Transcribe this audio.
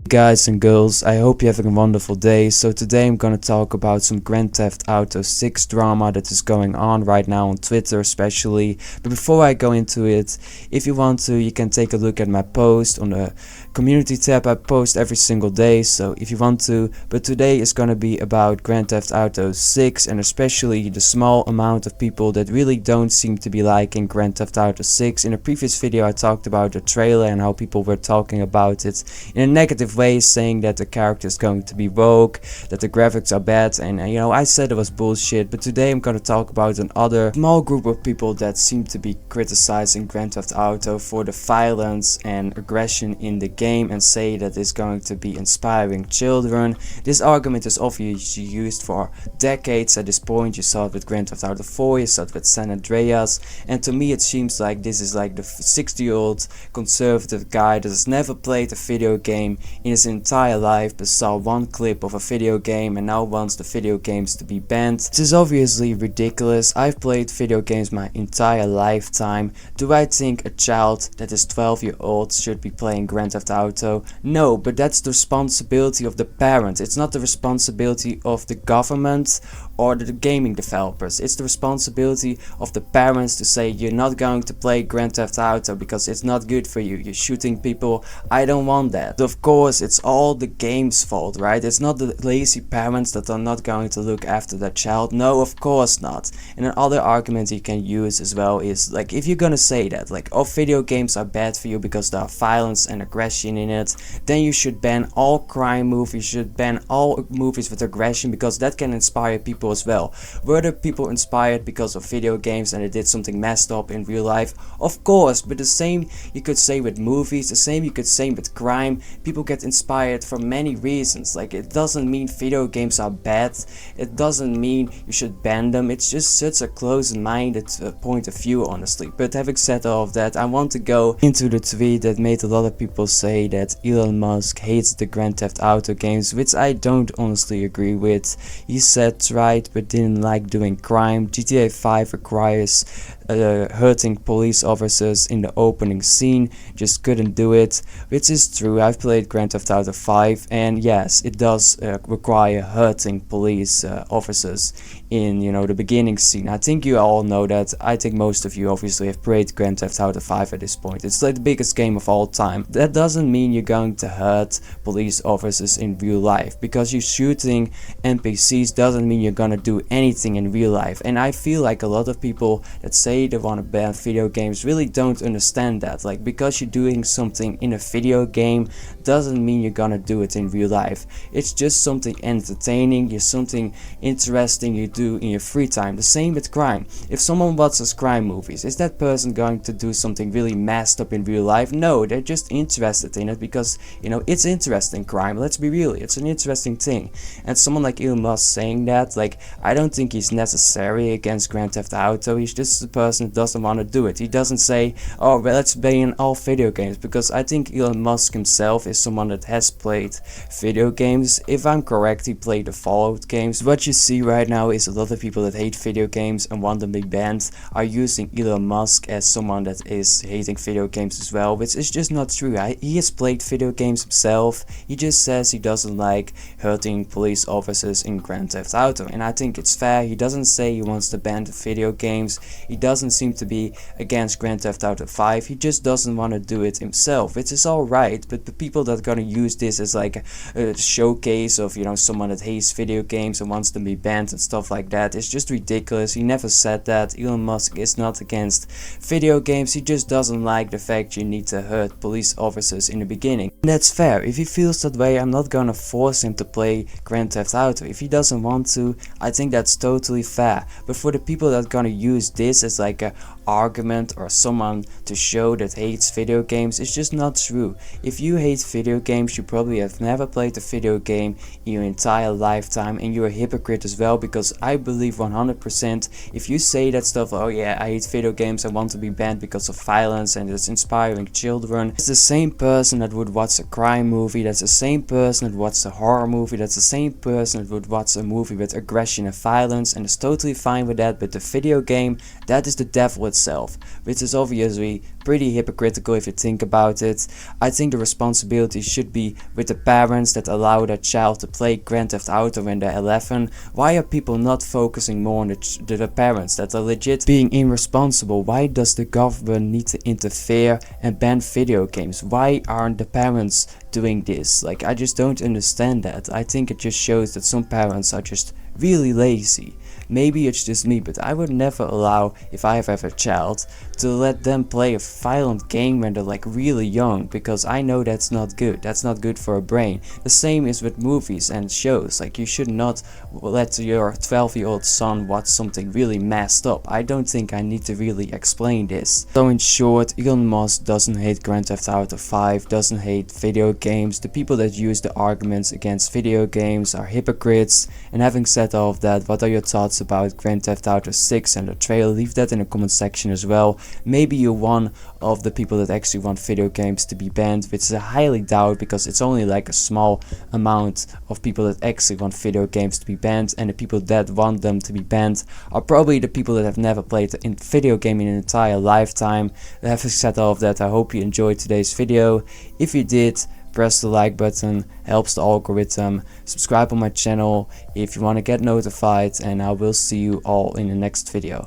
Guys and girls, I hope you're having a wonderful day. So today I'm gonna talk about some Grand Theft Auto 6 drama that is going on right now on Twitter especially. But before I go into it, if you want to, you can take a look at my post on the community tab. I post every single day, so if you want to. But today is gonna be about Grand Theft Auto 6 and especially the small amount of people that really don't seem to be liking Grand Theft Auto 6. In a previous video I talked about the trailer and how people were talking about it in a negative way, saying that the character is going to be woke, that the graphics are bad, and you know, I said it was bullshit. But today I'm gonna talk about another small group of people that seem to be criticizing Grand Theft Auto for the violence and aggression in the game and say that it's going to be inspiring children. This argument is obviously used for decades at this point. You saw it with Grand Theft Auto 4, you saw it with San Andreas, and to me it seems like this is like the 60-year-old conservative guy that has never played a video game in his entire life but saw one clip of a video game and now wants the video games to be banned. This is obviously ridiculous. I've played video games my entire lifetime. Do I think a child that is 12-year-old should be playing Grand Theft Auto? No, but that's the responsibility of the parents. It's not the responsibility of the government or the gaming developers. It's the responsibility of the parents to say you're not going to play Grand Theft Auto because it's not good for you. You're shooting people. I don't want that. Of course, it's all the game's fault, right? It's not the lazy parents that are not going to look after their child. No, of course not. And another argument you can use as well is like, if you're gonna say that like, oh, video games are bad for you because there are violence and aggression in it, then you should ban all crime movies. You should ban all movies with aggression because that can inspire people as well. Were the people inspired because of video games and they did something messed up in real life? Of course, but the same you could say with movies, the same you could say with crime. People get inspired for many reasons. Like, it doesn't mean video games are bad, it doesn't mean you should ban them. It's just such a closed-minded point of view, honestly. But having said all of that, I want to go into the tweet that made a lot of people say that Elon Musk hates the Grand Theft Auto games, which I don't honestly agree with. He said tried but didn't like doing crime. GTA 5 requires hurting police officers in the opening scene, just couldn't do it, which is true. I've played Grand Theft Auto 5 and yes, it does require hurting police officers in, you know, the beginning scene. I think you all know that. I think most of you obviously have played Grand Theft Auto 5 at this point. It's like the biggest game of all time. That doesn't mean you're going to hurt police officers in real life. Because you're shooting NPCs doesn't mean you're gonna do anything in real life. And I feel like a lot of people that say they want to ban video games really don't understand that. Like, because you're doing something in a video game doesn't mean you're gonna do it in real life. It's just something entertaining, it's something interesting you do in your free time. The same with crime. If someone watches crime movies, is that person going to do something really messed up in real life? No, they're just interested in it because, you know, it's interesting. Crime, let's be real, it's an interesting thing. And someone like Elon Musk saying that, like, I don't think he's necessarily against Grand Theft Auto. He's just the person that doesn't want to do it. He doesn't say, oh, well, let's ban all video games, because I think Elon Musk himself is someone that has played video games. If I'm correct, he played the Fallout games. What you see right now is a lot of people that hate video games and want them to be banned are using Elon Musk as someone that is hating video games as well, which is just not true. He has played video games himself. He just says he doesn't like hurting police officers in Grand Theft Auto, and I think it's fair. He doesn't say he wants to ban the video games. He doesn't seem to be against Grand Theft Auto 5. He just doesn't want to do it himself, which is alright. But the people that are gonna use this as like a showcase of, you know, someone that hates video games and wants them to be banned and stuff like that, it's just ridiculous. He never said that. Elon Musk is not against video games. He just doesn't like the fact you need to hurt police officers in the beginning. And that's fair. If he feels that way, I'm not gonna force him to play Grand Theft Auto. If he doesn't want to, I think that's totally fair. But for the people that are gonna use this as like a argument or someone to show that hates video games, it's just not true. If you hate video games, you probably have never played a video game in your entire lifetime, and you're a hypocrite as well, because I believe 100% if you say that stuff, oh yeah, I hate video games, I want to be banned because of violence and it's inspiring children, it's the same person that would watch a crime movie, that's the same person that would watch a horror movie, that's the same person that would watch a movie with aggression and violence, and is totally fine with that. But the video game, that is the devil itself. itself, which is obviously pretty hypocritical if you think about it. I think the responsibility should be with the parents that allow their child to play Grand Theft Auto when they're 11. Why are people not focusing more on the parents that are legit being irresponsible? Why does the government need to interfere and ban video games? Why aren't the parents doing this? Like, I just don't understand that. I think it just shows that some parents are just really lazy. Maybe it's just me, but I would never allow, if I have a child, to let them play a violent game when they're like really young, because I know that's not good. That's not good for a brain. The same is with movies and shows. Like, you should not let your 12-year-old son watch something really messed up. I don't think I need to really explain this. So in short, Elon Musk doesn't hate Grand Theft Auto 5, doesn't hate video games. The people that use the arguments against video games are hypocrites. And having said all of that, what are your thoughts about Grand Theft Auto 6 and the trailer? Leave that in the comment section as well. Maybe you're one of the people that actually want video games to be banned, which I highly doubt, because it's only like a small amount of people that actually want video games to be banned, and the people that want them to be banned are probably the people that have never played a video game in an entire lifetime. Having said all of that, I hope you enjoyed today's video. If you did, press the like button, helps the algorithm. Subscribe on my channel if you want to get notified, and I will see you all in the next video.